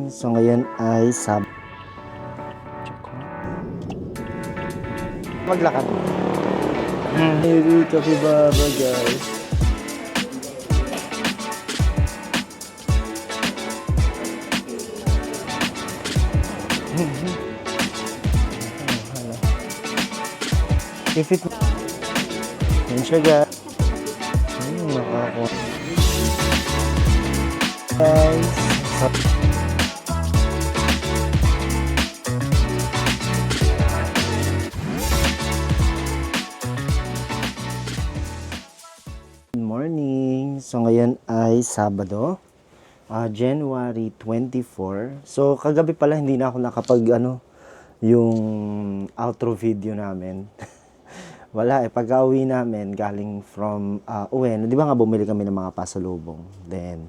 So ngayon ay maglakad. Maybe capybara guys. If it yan siya guys. Nakakakuha guys. Good morning. So ngayon ay Sabado, January 24. So kagabi pala hindi na ako nakapag yung outro video namin. Wala pag-uwi namin galing from uwi, di ba nga bumili kami ng mga pasalubong. Then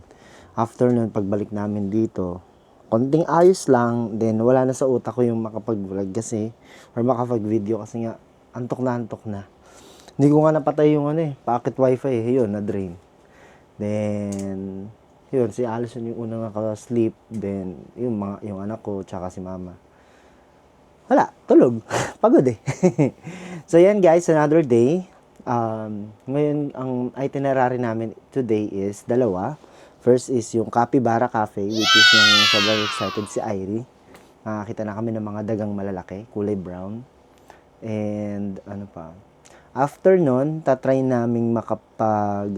after nun pagbalik namin dito, konting ayos lang, then wala na sa utak ko yung makapag-vlog kasi or makapag-video kasi nga antok na. Hindi ko nga napatay yung packet wifi yun, na-drain. Then yun, si Allison yung unang naka-sleep, then yung anak ko tsaka si mama. Wala, tulog. Pagod So yan guys, another day. Ngayon, ang itinerary namin today is dalawa. First is yung Capybara Cafe, which is yung sobrang excited si Irie. Nakakita na kami ng mga dagang malalaki, kulay brown. And ano pa. After nun, tatry naming makapag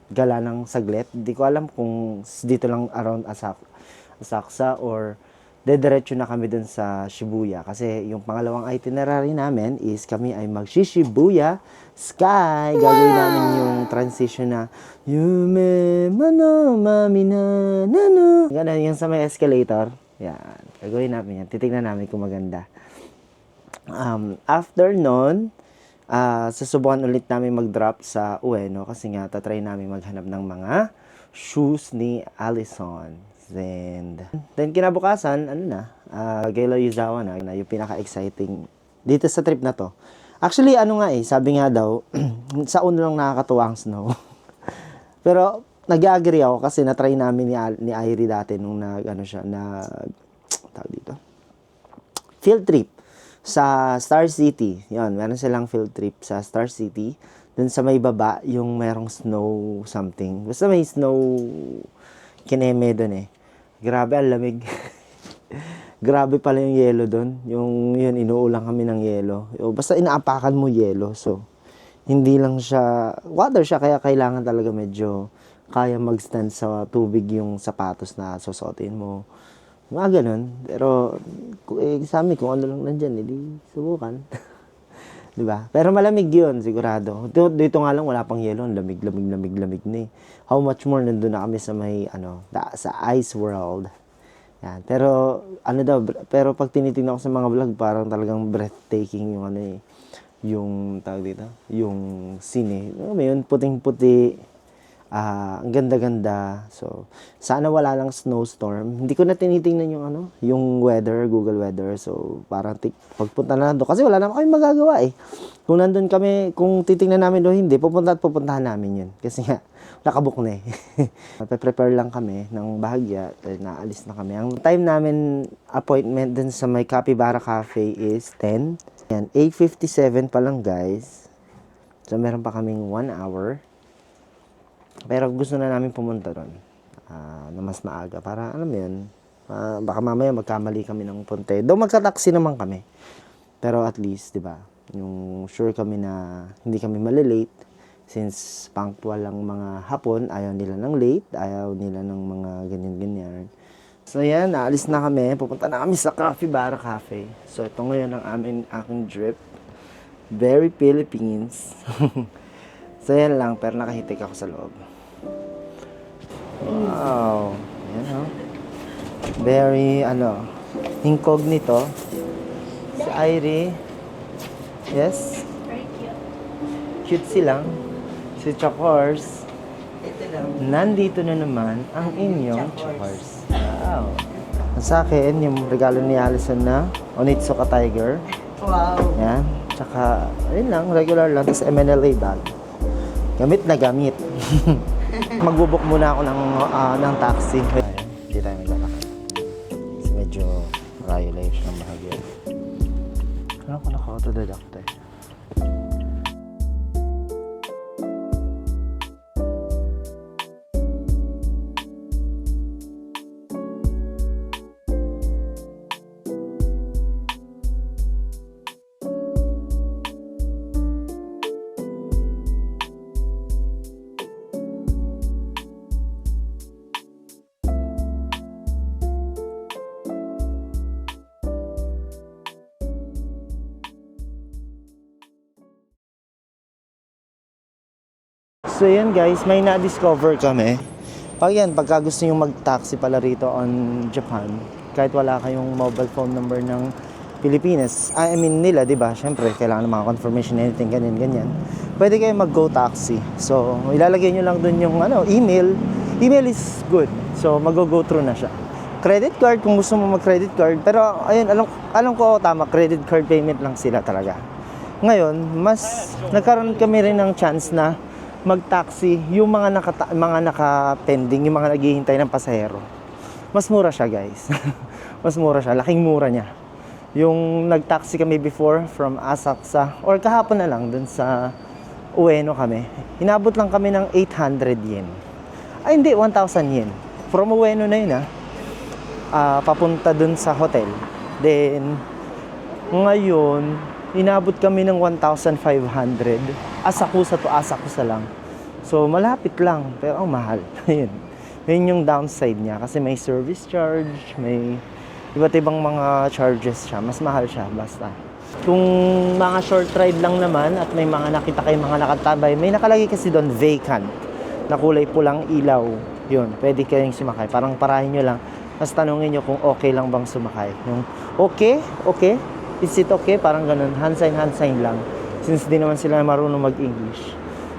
gala ng saglit. Hindi ko alam kung dito lang around Asakusa or dediretso na kami dun sa Shibuya. Kasi yung pangalawang itinerary namin is kami ay mag-Shibuya Sky. Gagawin namin yung transition na Yume Mano Mami na Nano. Ganun yung sa may escalator. Yan. Gagawin namin yan. Titignan namin kung maganda. After nun, susubukan ulit namin mag-drop sa Ueno kasi nga tatry namin maghanap ng mga shoes ni Allison. Then kinabukasan, Gayla Yuzawa na yung pinaka-exciting dito sa trip na to. Actually, sabi nga daw, sa una lang nakakatuwa ang snow. Pero, nag-agree ako kasi na-try namin ni Irie dati nung tawag dito, field trip sa Star City. Yun, meron silang field trip sa Star City. Dun sa may baba, yung merong snow something. Basta may snow kineme dun Grabe, ang lamig. Grabe pala yung yelo doon. Yun, inuulang kami ng yelo. Basta inaapakan mo yelo. So, hindi lang siya, water siya, kaya kailangan talaga medyo kaya mag-stand sa tubig yung sapatos na susuotin mo. Mga ganun. Pero, sa amin, kung ano lang nandyan, hindi subukan. Diba? Pero malamig yun, sigurado. Dito nga lang, wala pang yelo. Lamig na How much more nandun na kami sa may, sa Ice World. Yan. Pero, pero pag tinitingnan ko sa mga vlog, parang talagang breathtaking yung tawag dito, yung scene yun, puting-puti, ang ganda-ganda. So, sana wala lang snowstorm. Hindi ko na tinitingnan yung weather, Google Weather. So, parang pagpunta na doon. Kasi wala naman kami magagawa Kung nandun kami, kung titingnan namin doon, hindi, pupuntahan namin yun. Kasi nga, nakabook na Prepare lang kami ng bahagya, naalis na kami. Ang time namin, appointment dun sa may Capybara Cafe is 10. Yan, 8:57 pa lang guys. So, meron pa kaming 1 hour. Pero gusto na namin pumunta doon na mas maaga para yun, baka mamaya magkamali kami ng punte. Though magka-taxi naman kami. Pero at least, 'di ba? Yung sure kami na hindi kami malilate since punctual lang mga hapon, ayaw nila ng late, ayaw nila ng mga ganyan-ganyan. So yan, naalis na kami. Pupunta na kami sa Capybara Cafe. So ito ngayon ang aking trip. Very Philippines. So yan lang, pero nakahitik ako sa loob. Wow. Yan very, incognito. Si Irie. Yes? Very cute. Cute silang. Si Chokors. Nandito na naman ang inyong Chokors. Wow. Sa akin, yung regalo ni Allison na Onitsuka Tiger. Wow. Yan. Tsaka, ayun lang, regular lang. Tapos MNLA bag. Gamit na gamit. Magbubuk muna ako ng taxi. Hindi tayo maglalakad. Kasi medyo malayo-layo siya ng bahagya. Ano ko naka-autodidact eh. So yan guys, may na-discover kami. Pagka gusto nyo mag-taxi pala rito on Japan, kahit wala kayong mobile phone number ng Pilipinas, I mean nila, di ba? Siyempre, kailangan ng mga confirmation, anything, ganyan. Pwede kayo mag-go taxi. So, ilalagay nyo lang dun yung email. Email is good. So, mag-go through na siya. Credit card, kung gusto mo mag-credit card. Pero, ayun, alam ko, tama, credit card payment lang sila talaga. Ngayon, mas nagkaroon kami rin ng chance na mag-taxi yung mga naka-pending, yung mga naghihintay ng pasahero. Mas mura siya, guys. Mas mura siya, laking mura niya. Yung nag-taxi kami before from Asakusa, or kahapon na lang dun sa Ueno kami, inabot lang kami ng 800 yen. Ay hindi, 1,000 yen. From Ueno na yun papunta dun sa hotel. Then, ngayon, inabot kami ng 1,500. Asakusa to Asakusa lang. So, malapit lang, pero ang mahal. Yun. Yun yung downside niya. Kasi may service charge, may iba't ibang mga charges siya. Mas mahal siya, basta. Kung mga short ride lang naman at may mga nakita kayo mga nakatabay, may nakalagay kasi doon vacant na kulay pulang ilaw. Yun, pwede kayong sumakay. Parang parahin nyo lang. Tapos tanungin nyo kung okay lang bang sumakay. Yung okay, is it okay? Parang ganun, hand sign lang. Since di naman sila marunong mag-English.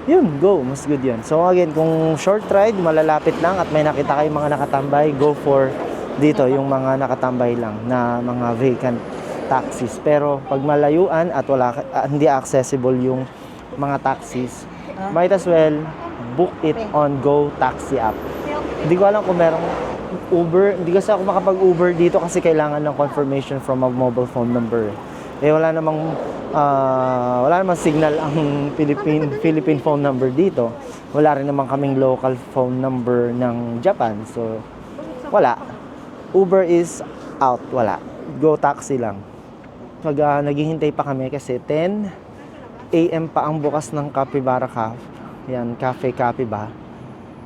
Yun, go, mas good yun. So again, kung short ride, malalapit lang at may nakita kayong mga nakatambay, go for dito, yung mga nakatambay lang na mga vacant taxis. Pero pag malayuan at hindi accessible yung mga taxis, might as well book it on Go Taxi app. Hindi ko alam kung merong Uber. Hindi kasi ako makapag-Uber dito kasi kailangan ng confirmation from a mobile phone number. Wala namang signal ang Philippine phone number dito. Wala rin naman kaming local phone number ng Japan. So, wala. Uber is out. Wala. Go Taxi lang. Naghihintay pa kami kasi 10 AM pa ang bukas ng Capybara Cafe. Yan, Cafe ba?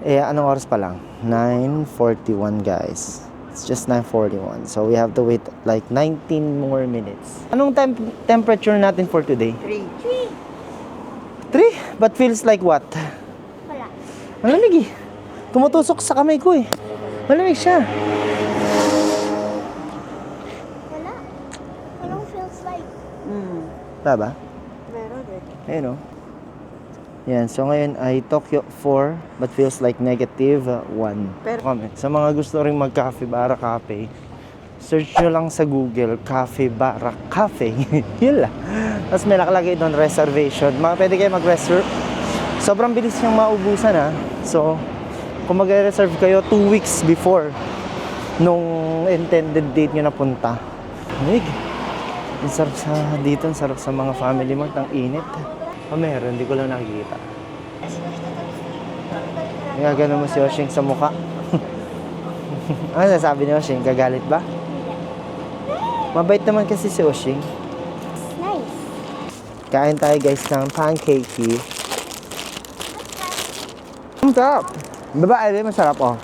Anong oras pa lang? 9:41 guys. It's just 9:41. So we have to wait like 19 more minutes. Anong temperature natin for today? 3. 3? But feels like what? Wala. Malamig eh. Tumutusok sa kamay ko eh. Malamig siya. Wala. Anong feels like? Wala ba? Meron eh. Ayun o. Yan, so ngayon ay Tokyo 4 but feels like negative 1. Pero sa mga gusto ring mag-Capybara Cafe, search nyo lang sa Google, Capybara Cafe. Yun lang. Tapos may nakalagay doon reservation. Pwede kayo mag-reserve. Sobrang bilis niyang maubusan So, kung mag-reserve kayo 2 weeks before nung intended date nyo na punta. Ang sarap dito, ang sarap sa mga family mart, ang init. Meron, hindi ko lang nakikita. Gagano mo si Oshing sa mukha. Ano nasabi ni Oshing? Gagalit ba? Mabait naman kasi si Oshing. Nice. Kain tayo guys ng pancake. Ang sarap. Babae rin, masarap oh.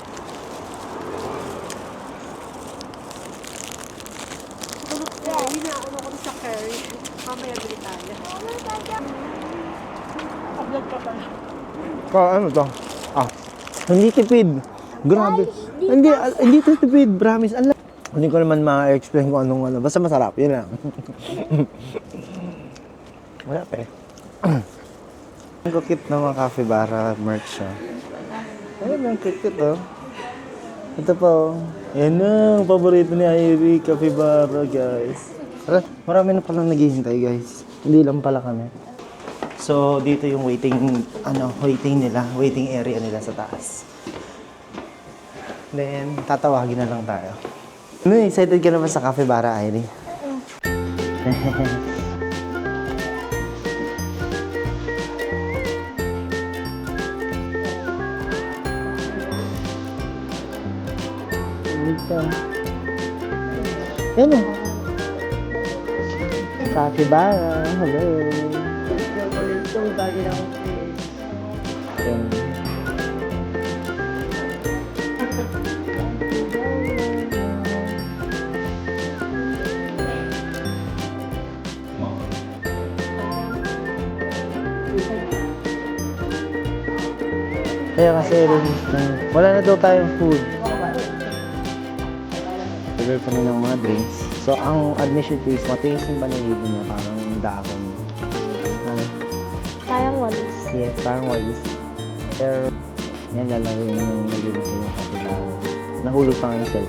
Inaano ko sa curry. Mamaya bili tayo. Vlog pa pala. Ano to? Hindi tipid. Grabe. Hindi to tipid, promise. Hindi ko naman ma-explain kung anong basta masarap, yun lang. Wala pa eh. Ang kukit na mga Capybara merch siya. Ayun, ang kukit oh. Ito pa oh. Yan ang paborito ni Irie, Capybara guys. Marami na palang naghihintay guys. Hindi lang pala kami. So, dito yung waiting area nila sa taas. Then, tatawagin na lang tayo. Ano, excited ka na ba sa Capybara, Irene? Dito. Yan o. Capybara, hello. Itong bagay lang. Yan. Kaya kasi wala na daw tayong food. Order kami ng mga drinks. So, ang admission fees, matigas yung banayid niya, parang daakon. Sayang walis. Yes, parang walis. Pero, yan lalaro yung nagiging sa yung kapila. Nahulog pa nga yung self.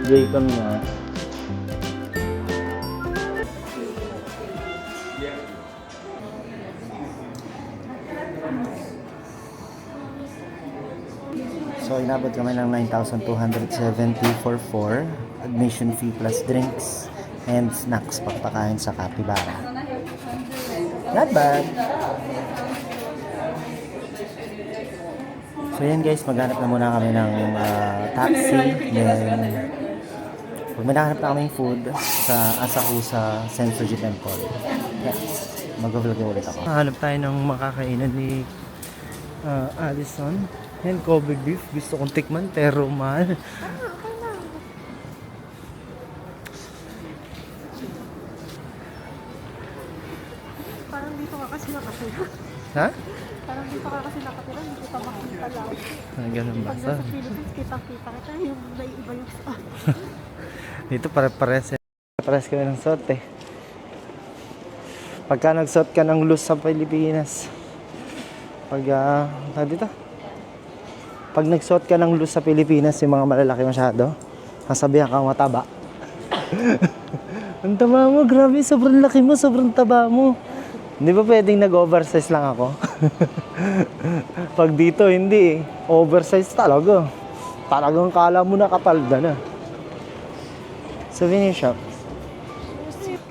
Enjoy kami na. So, inabot kami ng 9,270 for 4. Admission fee plus drinks and snacks pagpakain sa Capybara. Not bad. So yan guys, maghanap na muna kami ng taxi. Then, pag may nahanap na kaming food sa Asakusa Sensoji Temple. Yes, mag-vlog ulit ako. Hanap tayo ng makakainan ni Allison. Yan, Kobe beef. Gusto kong tikman pero mahal. Parang dito ka kasi nakatira. Ha? Parang dito ka kasi nakatira, hindi kita makita lang. Ganun ba? Pag nasa Philippines, kitang-kita kita, yung naiiba yung sa... Dito pares kami ng suot eh. Pagka nagsuot ka ng loose sa Pilipinas, dito, pag nagsuot ka ng loose sa Pilipinas, yung mga malalaki masyado, sasabihan ka mataba. Ang taba mo, grabe, sobrang laki mo, sobrang taba mo. Hindi ba pwedeng nag-oversize lang ako? Pag dito, hindi eh. Oversize talaga. Talagang kala mo nakapalda na. Souvenir shop.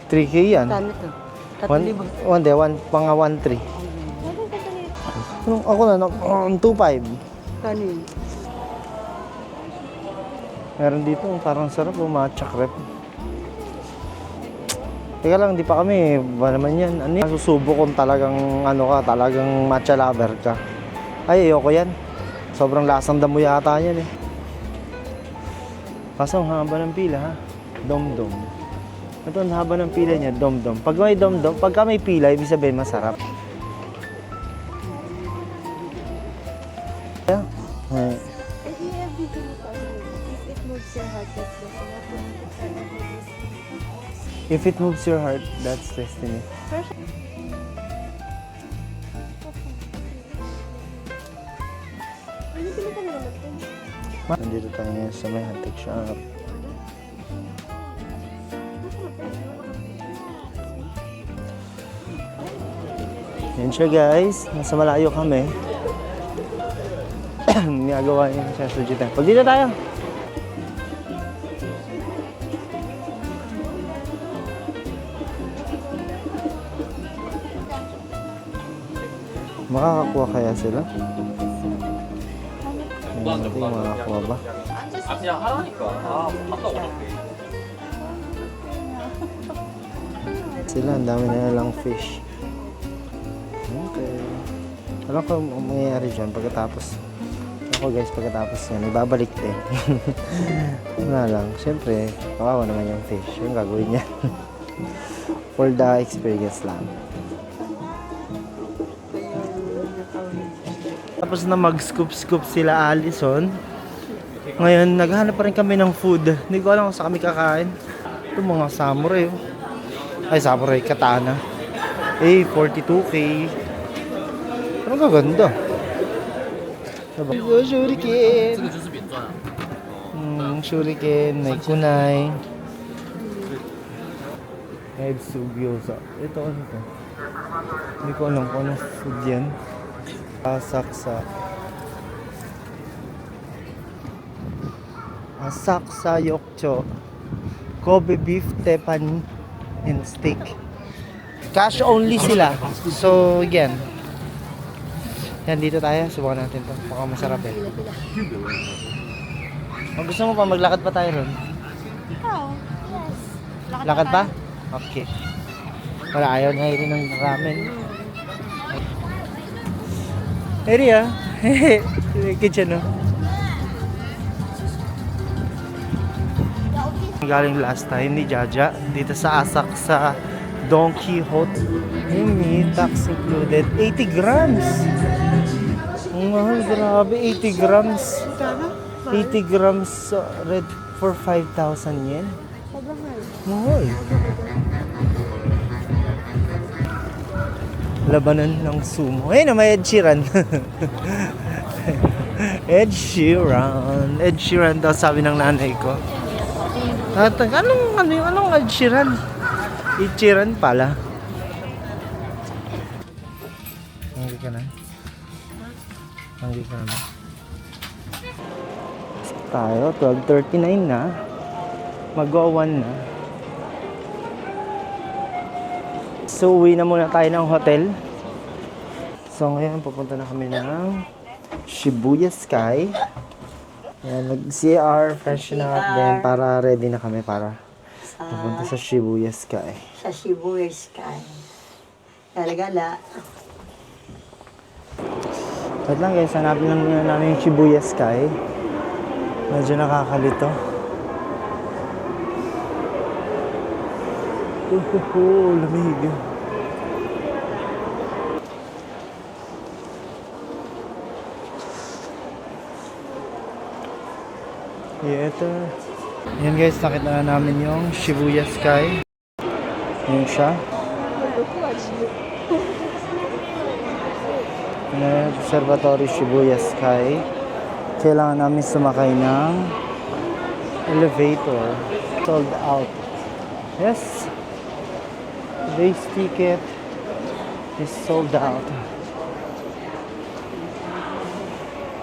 3K yan. Kano to? Mga 1.3. Ako na, 2.5. Kano yun? Meron dito, parang sarap, matcha crepe. Teka lang, di pa kami, ba naman yan? Ano yan? Susubo kung talagang, talagang matcha lover ka. Ay, ayoko yan. Sobrang lasang damo yata yan eh. Kaso, ang haba ng pila ha. Dom-dom. Ito, ang haba ng pila niya, dom-dom. Pag may dom-dom, pagka may pila, ibig sabihin masarap. Yeah. Ay. If it moves your heart, that's destiny. Nandito tayo ngayon sa may antique shop. Yan siya guys, nasa malayo kami. Nagagawa niya sa Sensoji Temple. Dito tayo! Makakakuha kaya sila? Hindi makakakuha ba? Sila, ang dami na lang fish. Okay. Alam ko ang mangyayari dyan pagkatapos. Ako guys, pagkatapos yan, ibabalik din. Wala lang. Siyempre, kawawa naman yung fish. Yung gagawin niya. For the experience lang. Tapos na mag-scoop-scoop sila Allison. Ngayon, naghahanap pa rin kami ng food. Hindi ko alam kung saan kami kakain. Ito mga samurai. Ay, samurai katana. 42K. Pero gaganda. Diba? Shuriken. shuriken, may kunai. May sugyoza. Ito ano to? Hindi ko alam kung anong food yan. Asaksa. Asaksa yokcho. Kobe beef, tepan, and steak. Cash only sila. So, again. Yan, dito tayo. Subukan natin to. Baka masarap eh. Kung gusto mo pa, maglakad pa tayo ron. Ikaw? Yes. Lakad pa? Okay. Wala, ayaw niya rin ng ramen. Area. Kitchen, no? Galing last time ni Jaja dito sa Asak sa Don Quixote. May tax included. 80 grams. Ang mahal, grabe. 80 grams. Kano? 80 grams red for 5,000 yen. Sobrang mahal. Mahal. Labanan ng sumo. Ayun na, may Ed Sheeran. Ed Sheeran. Ed Sheeran daw sabi ng nanay ko. Anong Ed Sheeran? Ed Sheeran pala. Hanggi ka na? Hanggi ka na ba? Tayo, 12:39 na. Mag-1 na. So, uwi na muna tayo ng hotel. So, ngayon, pupunta na kami ng Shibuya Sky. Yan, nag-CR, freshen up, then para ready na kami para pupunta sa Shibuya Sky. Sa Shibuya Sky. Galagala. Wait lang guys, hanapin lang muna namin yung Shibuya Sky. Medyo nakakalito. Lamig. Yeah, ito. Yan guys, nakita na namin yung Shibuya Sky. Yan siya. Observatory Shibuya Sky. Kailangan namin sumakay ng elevator. Sold out. Yes. Today's ticket is sold out.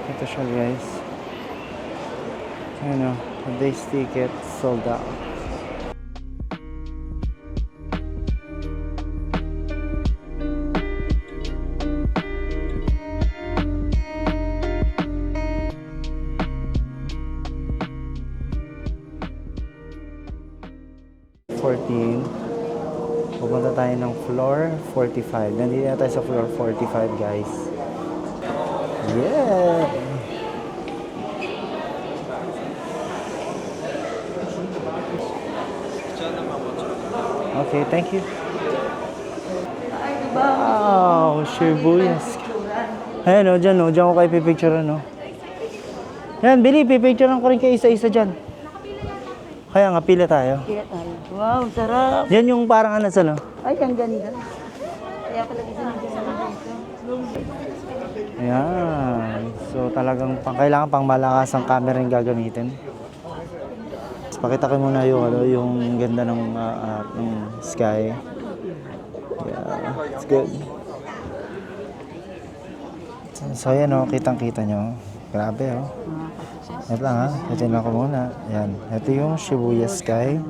Ito siya guys. Ano, today's ticket sold out. Pupunta tayo ng floor 45. Nandito na tayo sa floor 45 guys. Yeah! Okay, thank you. Wow, Shibuya Sky. Ayan o, dyan o. Dyan ko kayo pipicture no. Yan, Billy, pipicturean ko rin kayo isa-isa dyan. Kaya nga, pila tayo. Kaya tayo. Wow, sarap. Yan yung parang ano sa no? Ay, ang ganda. Kaya pala isa na dito. Ayan. So talagang kailangan pang malakas ang camera yung gagamitin. So, pakita ko muna yung, yung ganda ng sky. Yeah, it's good. So ayan o, kitang-kita nyo. Grabe o. Ito lang ha, ito lang ako muna. Ayan, ito yung Shibuya Sky.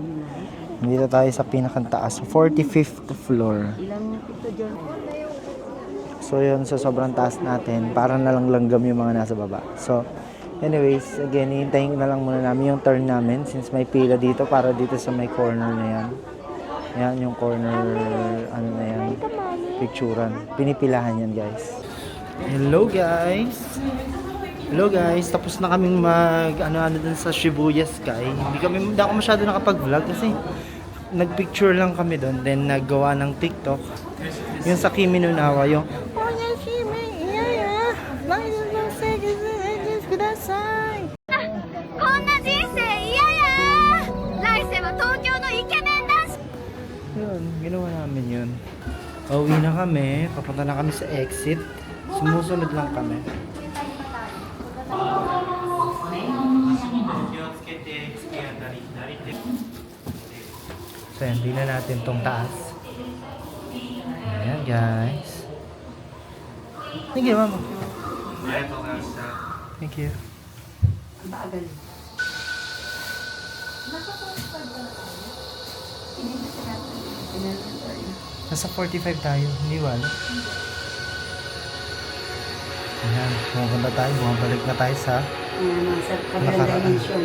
Dito tayo sa pinakantaas, 45th floor. Ilang ito dyan? So yun, sa sobrang taas natin, para na lang langgam yung mga nasa baba. So anyways, again, hihintayin na lang muna namin yung turn namin since may pila dito para dito sa may corner na yan. Yan yung corner, ano na yan, picturean. Pinipilahan yan guys. Hello guys! Hello guys, tapos na kaming ano dun sa Shibuya Sky. Hindi ako masyado nakapag-vlog kasi nagpicture lang kami doon, then naggawa ng TikTok. Yung sa Kimi no Nawa, yung yun, ginawa namin yun. Uwi na kami, papunta na kami sa exit. Sumusunod lang kami. So yan, tingnan natin tong taas. Ayan guys. Thank you, mama. Thank you. Nasa 45 tayo, hindi wala. Ayan, pumunta tayo, bumabalik na tayo sa Sa kabilang Nakaraan. dimension.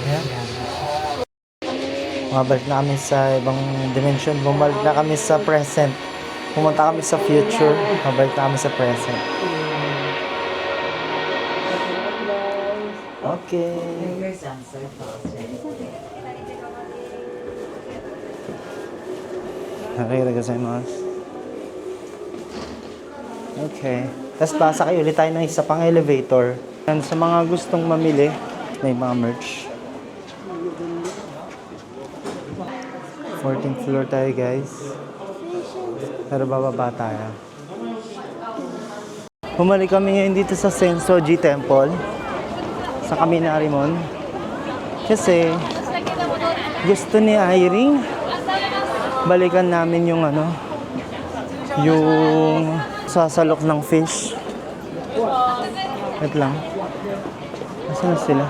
Ayan. Bumabalik na kami sa ibang dimension, bumabalik na kami sa present. Pumunta kami sa future, bumabalik na kami sa present. Okay. Arigatou. Okay. Tapos pasakay ulit tayo ng isa pang elevator. And sa mga gustong mamili, may mga merch. 14th floor tayo guys. Pero bababa tayo. Bumalik kami ngayon dito sa Sensoji Temple. Sa Kaminarimon. Kasi gusto ni Irene balikan namin yung yung sasalok ng fish. Wait lang. Nasaan na sila?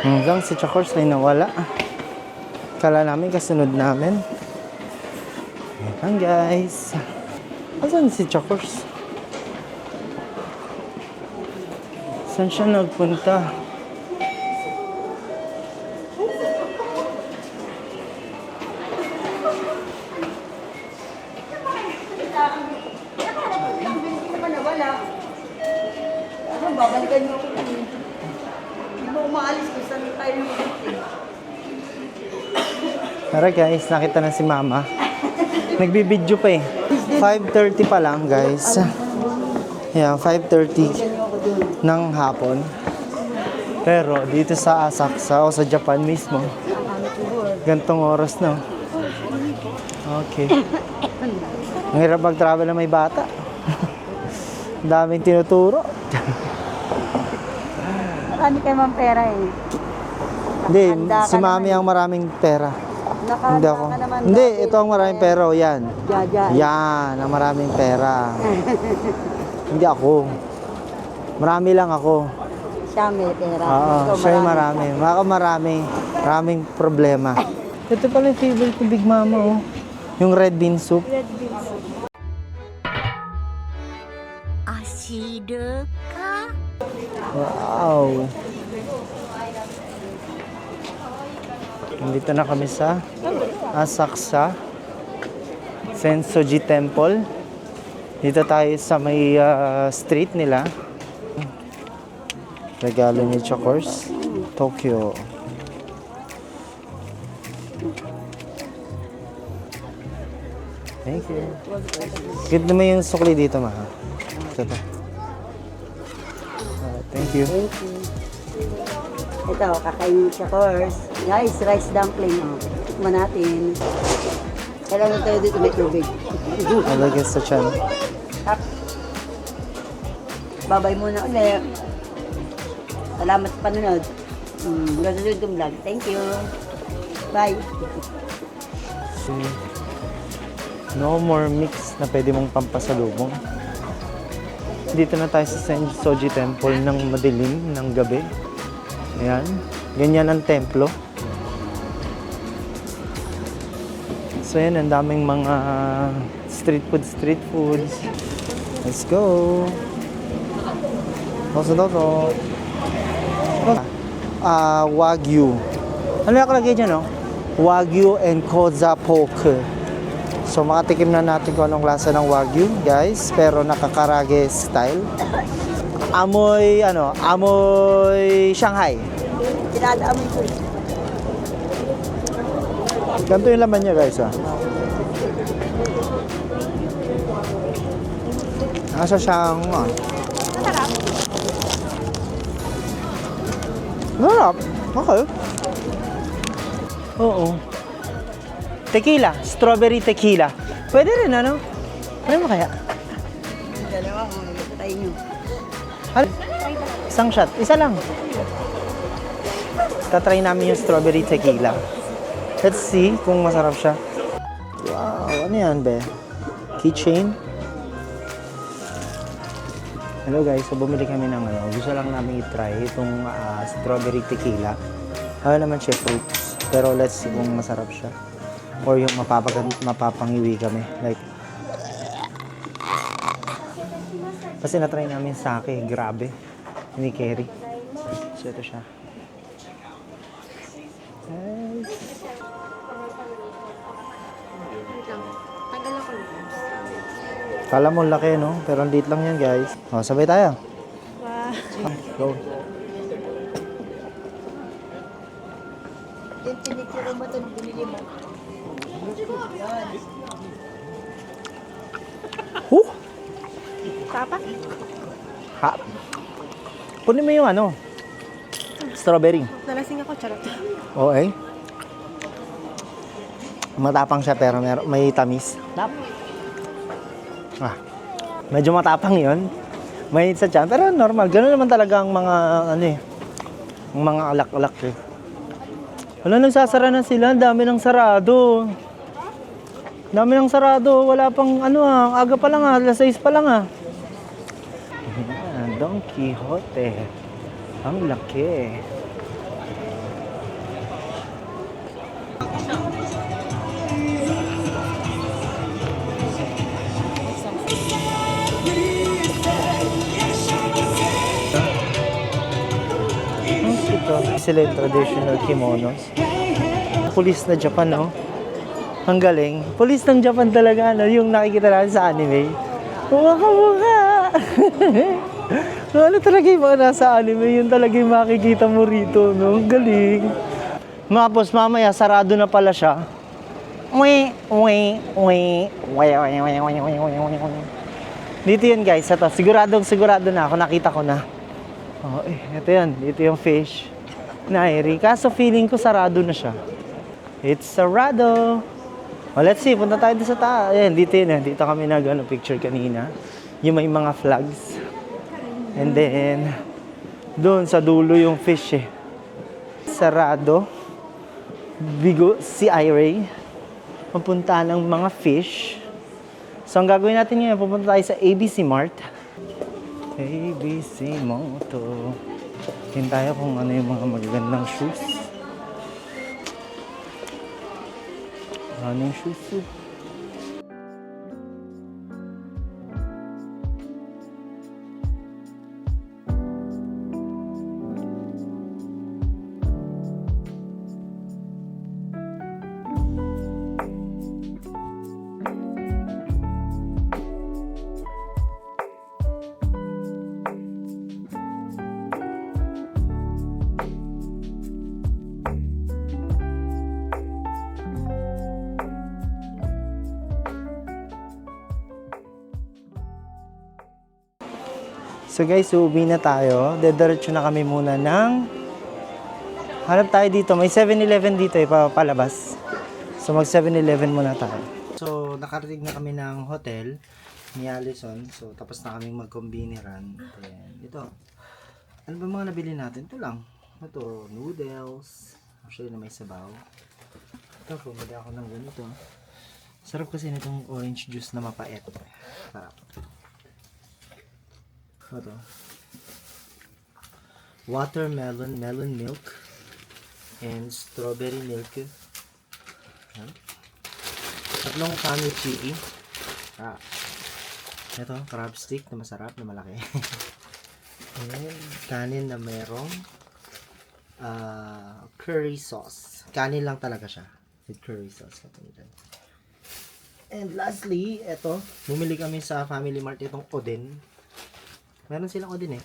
Hanggang si Chakors ay nawala. Kala namin kasunod namin. Ayan guys. Asan si Chakors? Saan siya nagpunta? Babalikan mo ako. Hindi mo umaalis kung saan tayo nakapunti. Tara guys, nakita na si Mama. Nagbibideo pa eh. 5:30 pa lang guys. Yeah, 5:30 ng hapon. Pero dito sa Asakusa o sa Japan mismo, gantong oras na. Okay. Ang hirap mag-travel na may bata. Ang daming tinuturo. Marami kayo mang pera eh. Hindi, Handa ka si Mami naman. ang maraming pera. Hindi ako. Ka naman Hindi, dati. ito ang maraming pera. O, yan. Jaja. Yan, ang maraming pera. Hindi ako. Marami lang ako. Siya may pera. Oo, Ikaw siya yung marami. Ako maraming problema. Ito pala yung favorite ni Big Mama, oh. Yung red bean soup. Asidu ka? Wow. Nandito na kami sa Asakusa Sensoji Temple. Dito tayo sa may street nila. Regalo ni Chakors. Tokyo. Thank you. Ganda mo yung sukli dito, ma. Ito to. Thank you. Ito, kakainin siya, course. Guys, rice dumpling. Oh. Tikman natin. Kailangan tayo dito may tubig. Alagay sa chan. Babay muna ulit. Salamat sa panunod. Gano'n yung vlog. Thank you. Bye. See, no more mix na pwede mong pampasalubong. Dito na tayo sa Sensoji Temple ng madilim ng gabi. Ayan. Ganyan ang templo. So yan, ang daming mga street foods. Let's go! Oso to. Wagyu. Ano yung nakalagay dyan, no? Wagyu and Koza pork. So makatikim na natin kung anong lasa ng Wagyu, guys. Pero nakakarage style. Amoy Shanghai. Dinadaamoy ko. Ganito yung laman niya, guys, ah. Nasa siyang, Sarap. Okay. Oo. Tequila. Strawberry tequila. Pwede rin, ano? Try mo kaya? Dalawa kung tayo nyo. Isang shot. Isa lang. Tatry namin yung strawberry tequila. Let's see kung masarap siya. Wow, ano yan, be? Keychain? Hello guys, so bumili kami ng ano. Gusto lang namin i-try itong strawberry tequila. Ano naman siya, fruits. Pero let's see kung masarap siya. Or yung mapapangiwi kami. Like, kasi na-try namin sake. Grabe. Ni Kerry. So ito siya. Tanggal ako. Kala mo laki, no? Pero ang liit lang yan, guys. O, sabay tayo. Wow. Go. Yung pinicture mo ito, binili mo. Tapa? Ha? Kunin mo yung ano? Strawberry. Nalasing ako, charot. Okay. Matapang siya pero may tamis. Medyo matapang yon. May sa tiyan. Pero normal. Ganun naman talaga ang mga ano eh. Ang mga alak-alak eh. Wala, nagsasara na sila. Ang dami ng sarado. Dami ng sarado. Wala pang ano aga pa lang alas 6 pa lang Don Quixote. Ang laki. Ito, sila yung traditional kimonos. Pulis na Japan, no? Ang galing. Pulis ng Japan talaga, no? Yung nakikita natin sa anime. Mukha-mukha! Ano talaga yung mga nasa anime, yun talaga yung makikita mo rito, no? Ang galing. Tapos mamaya, sarado na pala siya. Dito yun guys, ito. Sigurado na ako, nakita ko na. Oh, ito yan. Dito yung fish. Nairi. Kaso feeling ko sarado na siya. It's sarado. Oh, let's see. Punta tayo sa taas. Ayan, dito yun. Dito kami picture kanina. Yung may mga flags. And then, doon sa dulo yung fish eh. Sarado. Bigo, si Iray. Papunta ng mga fish. So, ang gagawin natin ngayon, pupunta tayo sa ABC Mart. ABC Moto. Tingin tayo kung ano yung mga magagandang shoes. Ano yung shoes? So guys, uuwi na tayo. Dediretso na kami muna ng... Hanap tayo dito. May 7-Eleven dito eh, palabas. So mag 7-Eleven muna tayo. So nakarating na kami ng hotel ni Allison. So tapos na kaming mag-combiniran. Then ito. Ano ba mga nabili natin? Ito lang. Ito, noodles. Actually na may sabaw. Ito, bumili ako ng ganito. Sarap kasi nitong orange juice na mapait. Sarap. Ito. Watermelon, melon milk, and strawberry milk. Yan. Tatlong kami chili. Ito, crab stick na masarap, na malaki. And kanin na merong curry sauce. Kanin lang talaga siya. With curry sauce. And lastly, ito, bumili kami sa Family Mart itong oden. Meron silang oden eh.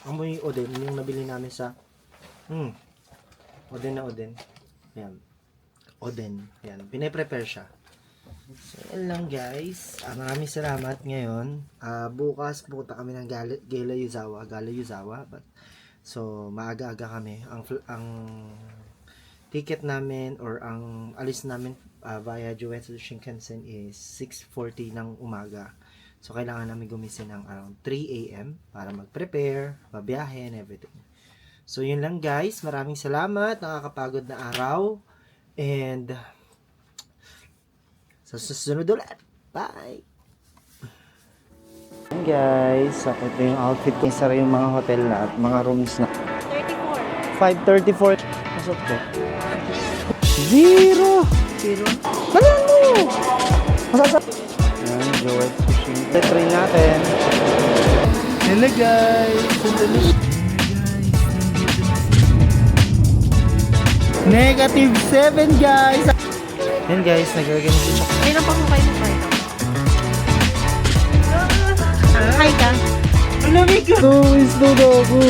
Amoy oden, yung nabili namin sa oden na oden. Ayan. Oden. Ayan. Pine-prepare siya. So, yan lang guys. Maraming salamat ngayon. Bukas pupunta kami ng Gala Yuzawa. So, maaga-aga kami. Ang ticket namin or ang alis namin via Juetsu Shinkansen is 6:40 ng umaga. So, kailangan namin gumising ng around 3 a.m. para mag-prepare, babiyahe, and everything. So, yun lang guys. Maraming salamat. Nakakapagod na araw. And, sa susunod ulit. Bye! Ayan guys, so ito yung outfit ko. Isa rin yung mga hotel na at mga rooms na. 34. 5:34. Pasok ko. Zero! Wala mo! Masasap. Ayan, Joet Fishing. Try natin. Hello guys! -7 guys! Ayan guys, nagagawin si Chok. Kailan pa mo kayo mag-fight? Hi ka. Ito is Dodogo!